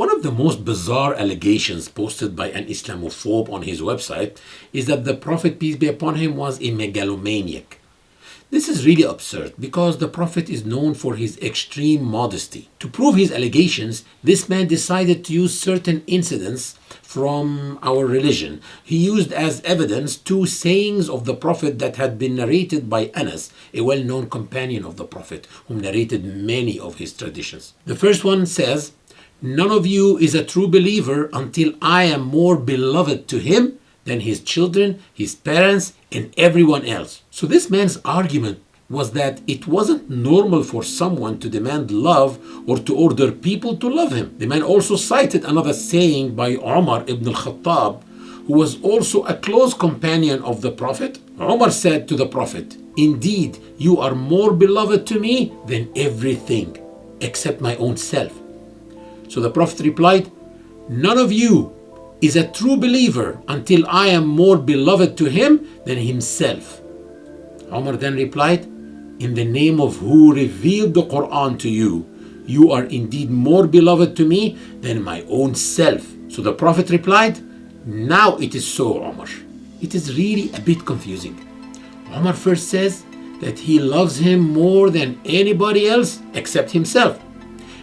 One of the most bizarre allegations posted by an Islamophobe on his website is that the Prophet, peace be upon him, was a megalomaniac. This is really absurd because the Prophet is known for his extreme modesty. To prove his allegations, this man decided to use certain incidents from our religion. He used as evidence two sayings of the Prophet that had been narrated by Anas, a well-known companion of the Prophet, who narrated many of his traditions. The first one says, "None of you is a true believer until I am more beloved to him than his children, his parents, and everyone else." So this man's argument was that it wasn't normal for someone to demand love or to order people to love him. The man also cited another saying by Umar ibn al-Khattab, who was also a close companion of the Prophet. Umar said to the Prophet, "Indeed, you are more beloved to me than everything, except my own self." So the Prophet replied, "None of you is a true believer until I am more beloved to him than himself." Umar then replied, "In the name of who revealed the Quran to you, you are indeed more beloved to me than my own self." So the Prophet replied, "Now it is so, Umar." It is really a bit confusing. Umar first says that he loves him more than anybody else except himself.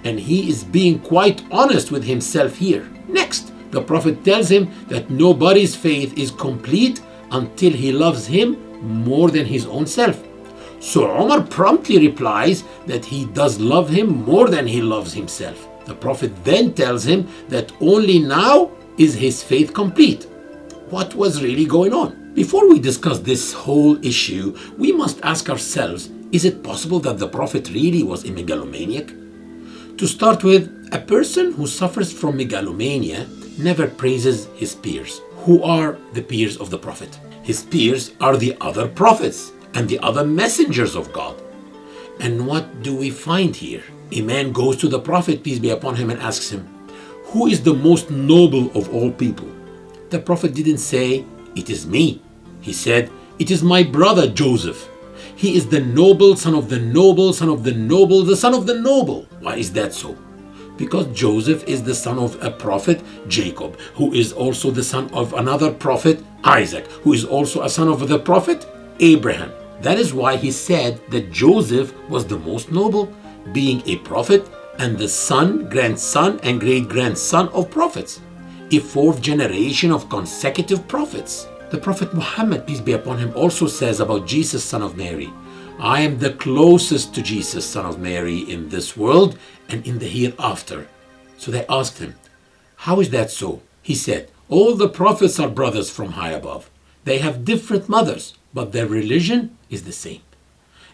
And he is being quite honest with himself here. Next, the Prophet tells him that nobody's faith is complete until he loves him more than his own self. So Umar promptly replies that he does love him more than he loves himself. The Prophet then tells him that only now is his faith complete. What was really going on? Before we discuss this whole issue, we must ask ourselves, is it possible that the Prophet really was a megalomaniac? To start with, a person who suffers from megalomania never praises his peers. Who are the peers of the Prophet? His peers are the other prophets and the other messengers of God. And what do we find here? A man goes to the Prophet, peace be upon him, and asks him, "Who is the most noble of all people?" The Prophet didn't say, "It is me." He said, "It is my brother Joseph. He is the noble son of the noble, son of the noble, the son of the noble." Why is that so? Because Joseph is the son of a prophet, Jacob, who is also the son of another prophet, Isaac, who is also a son of the prophet, Abraham. That is why he said that Joseph was the most noble, being a prophet and the son, grandson, and great-grandson of prophets, a fourth generation of consecutive prophets. The Prophet Muhammad, peace be upon him, also says about Jesus, son of Mary, "I am the closest to Jesus, son of Mary, in this world and in the hereafter." So they asked him, "How is that so?" He said, "All the prophets are brothers from high above. They have different mothers, but their religion is the same.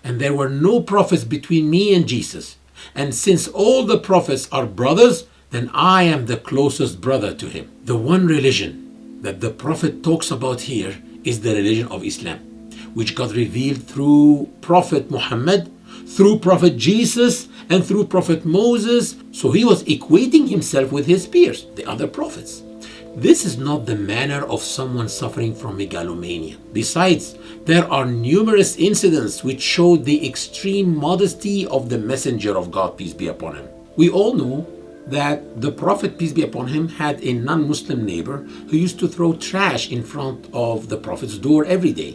And there were no prophets between me and Jesus. And since all the prophets are brothers, then I am the closest brother to him." The one religion that the Prophet talks about here is the religion of Islam, which God revealed through Prophet Muhammad, through Prophet Jesus, and through Prophet Moses. So he was equating himself with his peers, the other prophets. This is not the manner of someone suffering from megalomania. Besides, there are numerous incidents which show the extreme modesty of the messenger of God, peace be upon him. We all know that the Prophet, peace be upon him, had a non-Muslim neighbor who used to throw trash in front of the Prophet's door every day.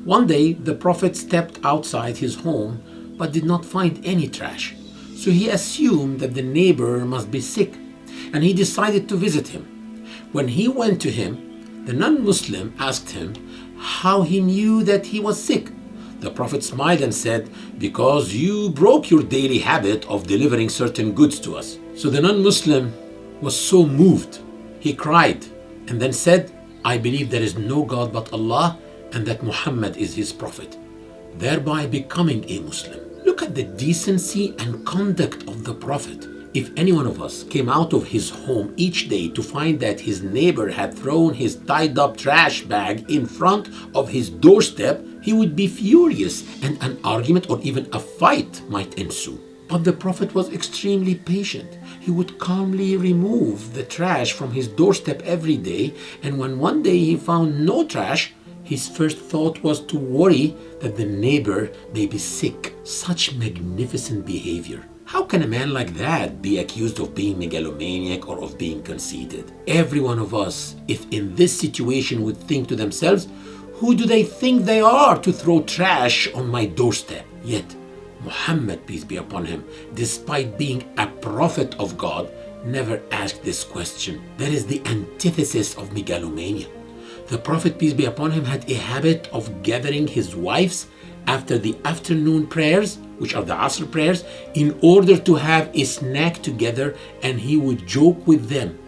One day, the Prophet stepped outside his home but did not find any trash. So he assumed that the neighbor must be sick, and he decided to visit him. When he went to him, the non-Muslim asked him how he knew that he was sick. The Prophet smiled and said, "Because you broke your daily habit of delivering certain goods to us." So the non-Muslim was so moved, he cried and then said, "I believe there is no God but Allah and that Muhammad is his prophet," thereby becoming a Muslim. Look at the decency and conduct of the Prophet. If any one of us came out of his home each day to find that his neighbor had thrown his tied up trash bag in front of his doorstep, he would be furious and an argument or even a fight might ensue. But the Prophet was extremely patient. He would calmly remove the trash from his doorstep every day, and when one day he found no trash, His first thought was to worry that the neighbor may be sick. Such magnificent behavior. How can a man like that be accused of being megalomaniac or of being conceited? Every one of us, if in this situation, would think to themselves, who do they think they are to throw trash on my doorstep? Yet, Muhammad, peace be upon him, despite being a prophet of God, never asked this question. That is the antithesis of megalomania. The Prophet, peace be upon him, had a habit of gathering his wives after the afternoon prayers, which are the Asr prayers, in order to have a snack together, and he would joke with them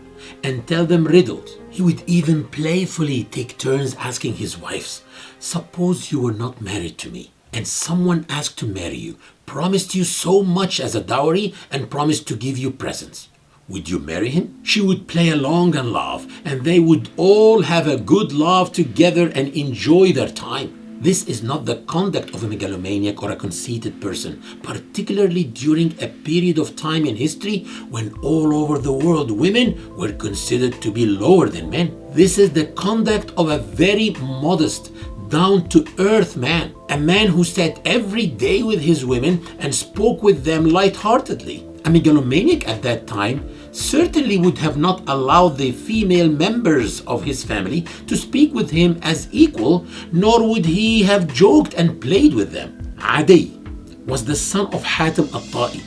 and tell them riddles. He would even playfully take turns asking his wives, suppose you were not married to me, and someone asked to marry you, promised you so much as a dowry, and promised to give you presents. Would you marry him? She would play along and laugh, and they would all have a good laugh together and enjoy their time. This is not the conduct of a megalomaniac or a conceited person, particularly during a period of time in history when all over the world women were considered to be lower than men. This is the conduct of a very modest, down-to-earth man, a man who sat every day with his women and spoke with them lightheartedly. A megalomaniac at that time certainly would have not allowed the female members of his family to speak with him as equal, nor would he have joked and played with them. Adi was the son of Hatim al-Ta'i,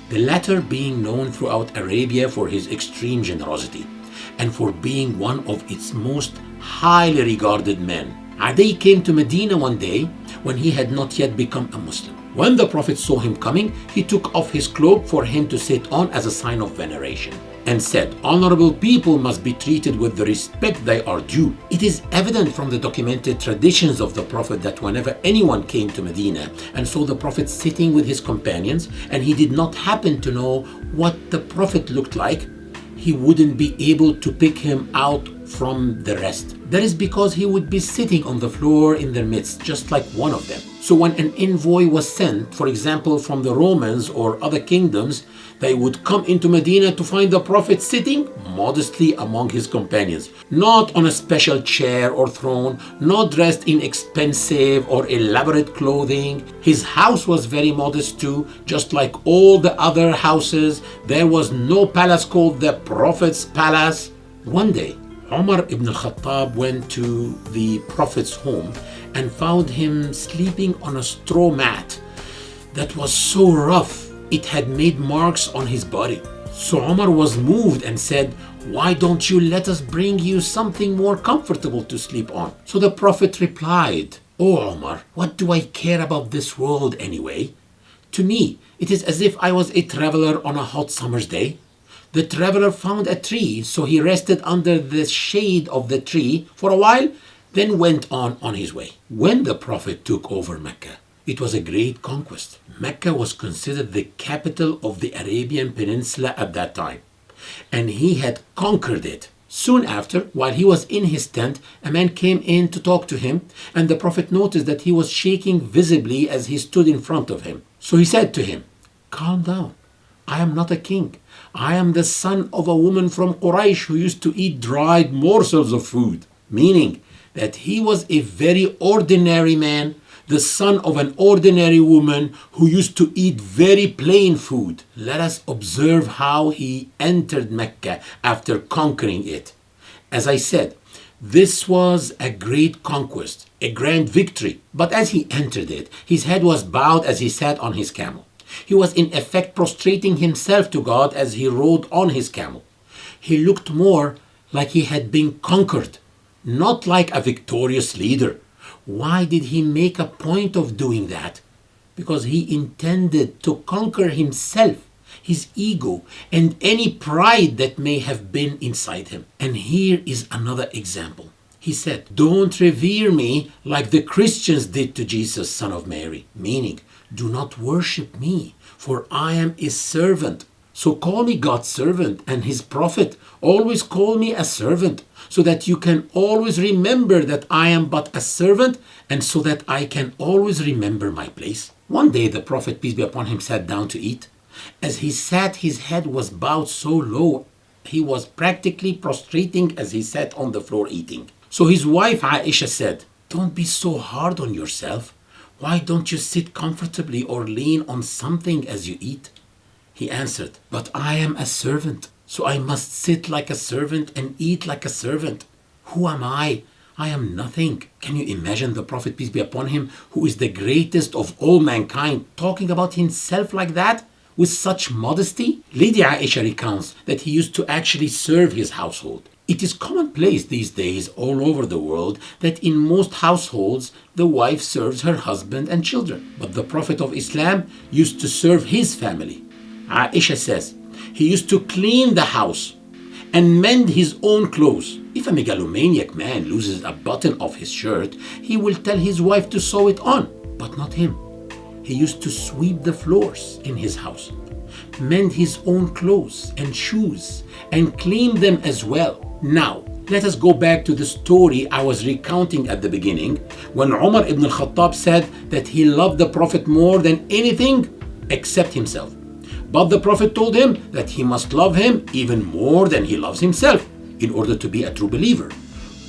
the latter being known throughout Arabia for his extreme generosity and for being one of its most highly regarded men. Adi came to Medina one day when he had not yet become a Muslim. When the Prophet saw him coming, he took off his cloak for him to sit on as a sign of veneration and said, honorable people must be treated with the respect they are due. It is evident from the documented traditions of the Prophet that whenever anyone came to Medina and saw the Prophet sitting with his companions and he did not happen to know what the Prophet looked like, he wouldn't be able to pick him out from the rest. That is because he would be sitting on the floor in their midst, just like one of them. So when an envoy was sent, for example, from the Romans or other kingdoms, they would come into Medina to find the Prophet sitting modestly among his companions, not on a special chair or throne, not dressed in expensive or elaborate clothing. His house was very modest too, just like all the other houses. There was no palace called the Prophet's palace. One day, Umar ibn al-Khattab went to the Prophet's home and found him sleeping on a straw mat that was so rough it had made marks on his body. So Umar was moved and said, why don't you let us bring you something more comfortable to sleep on? So the Prophet replied, oh Umar, what do I care about this world anyway? To me, it is as if I was a traveler on a hot summer's day. The traveler found a tree, so he rested under the shade of the tree for a while, then went on his way. When the Prophet took over Mecca, it was a great conquest. Mecca was considered the capital of the Arabian Peninsula at that time, and he had conquered it. Soon after, while he was in his tent, a man came in to talk to him, and the Prophet noticed that he was shaking visibly as he stood in front of him. So he said to him, calm down. I am not a king. I am the son of a woman from Quraysh who used to eat dried morsels of food. Meaning that he was a very ordinary man, the son of an ordinary woman who used to eat very plain food. Let us observe how he entered Mecca after conquering it. As I said, this was a great conquest, a grand victory. But as he entered it, his head was bowed as he sat on his camel. He was in effect prostrating himself to God as he rode on his camel. He looked more like he had been conquered, not like a victorious leader. Why did he make a point of doing that? Because he intended to conquer himself, his ego, and any pride that may have been inside him. And here is another example. He said, don't revere me like the Christians did to Jesus, son of Mary. Meaning, do not worship me, for I am a servant. So call me God's servant and his prophet. Always call me a servant, so that you can always remember that I am but a servant, and so that I can always remember my place. One day the Prophet, peace be upon him, sat down to eat. As he sat, his head was bowed so low, he was practically prostrating as he sat on the floor eating. So his wife Aisha said, don't be so hard on yourself. Why don't you sit comfortably or lean on something as you eat? He answered, but I am a servant, so I must sit like a servant and eat like a servant. Who am I? I am nothing. Can you imagine the Prophet, peace be upon him, who is the greatest of all mankind, talking about himself like that, with such modesty? Lady Aisha recounts that he used to actually serve his household. It is commonplace these days all over the world that in most households the wife serves her husband and children. But the Prophet of Islam used to serve his family. Aisha says he used to clean the house and mend his own clothes. If a megalomaniac man loses a button of his shirt, he will tell his wife to sew it on, but not him. He used to sweep the floors in his house, mend his own clothes and shoes, and clean them as well. Now, let us go back to the story I was recounting at the beginning, when Umar ibn al-Khattab said that he loved the Prophet more than anything except himself. But the Prophet told him that he must love him even more than he loves himself in order to be a true believer.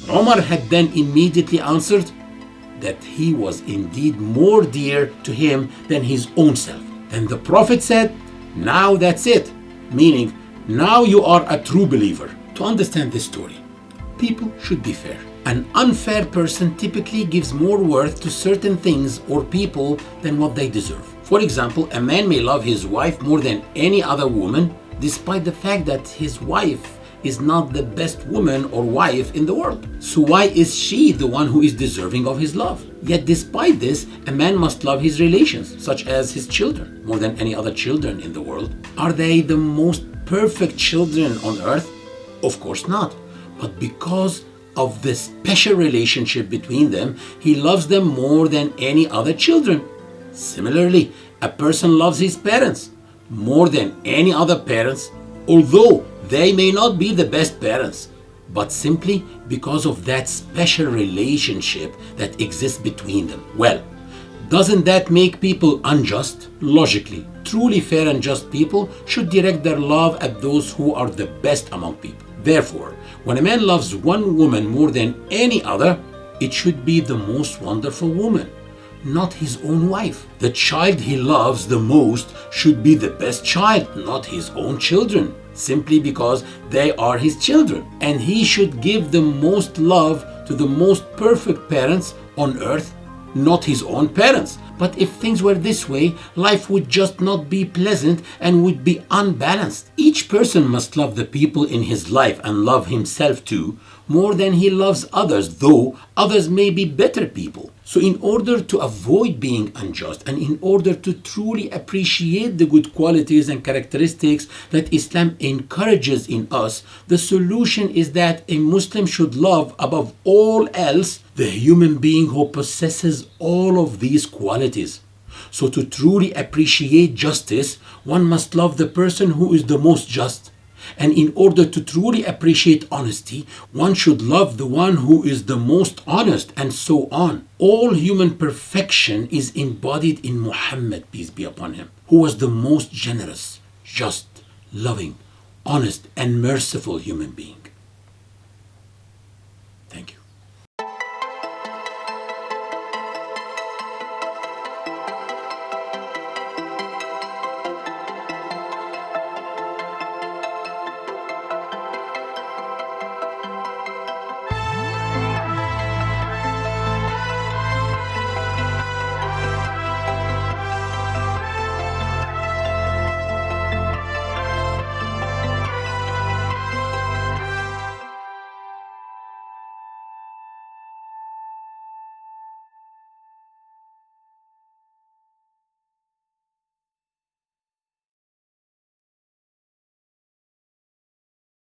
Umar had then immediately answered that he was indeed more dear to him than his own self. Then the Prophet said, now that's it, meaning now you are a true believer. To understand this story, people should be fair. An unfair person typically gives more worth to certain things or people than what they deserve. For example, a man may love his wife more than any other woman, despite the fact that his wife is not the best woman or wife in the world. So why is she the one who is deserving of his love? Yet despite this, a man must love his relations, such as his children, more than any other children in the world. Are they the most perfect children on earth? Of course not. But because of the special relationship between them, he loves them more than any other children. Similarly, a person loves his parents more than any other parents, although they may not be the best parents, but simply because of that special relationship that exists between them. Well, doesn't that make people unjust? Logically, truly fair and just people should direct their love at those who are the best among people. Therefore, when a man loves one woman more than any other, it should be the most wonderful woman, not his own wife. The child he loves the most should be the best child, not his own children, simply because they are his children. And he should give the most love to the most perfect parents on earth, not his own parents. But if things were this way, life would just not be pleasant and would be unbalanced. Each person must love the people in his life and love himself too, more than he loves others, though others may be better people. So in order to avoid being unjust and in order to truly appreciate the good qualities and characteristics that Islam encourages in us, the solution is that a Muslim should love above all else the human being who possesses all of these qualities. So to truly appreciate justice, one must love the person who is the most just. And in order to truly appreciate honesty, one should love the one who is the most honest, and so on. All human perfection is embodied in Muhammad, peace be upon him, who was the most generous, just, loving, honest, and merciful human being.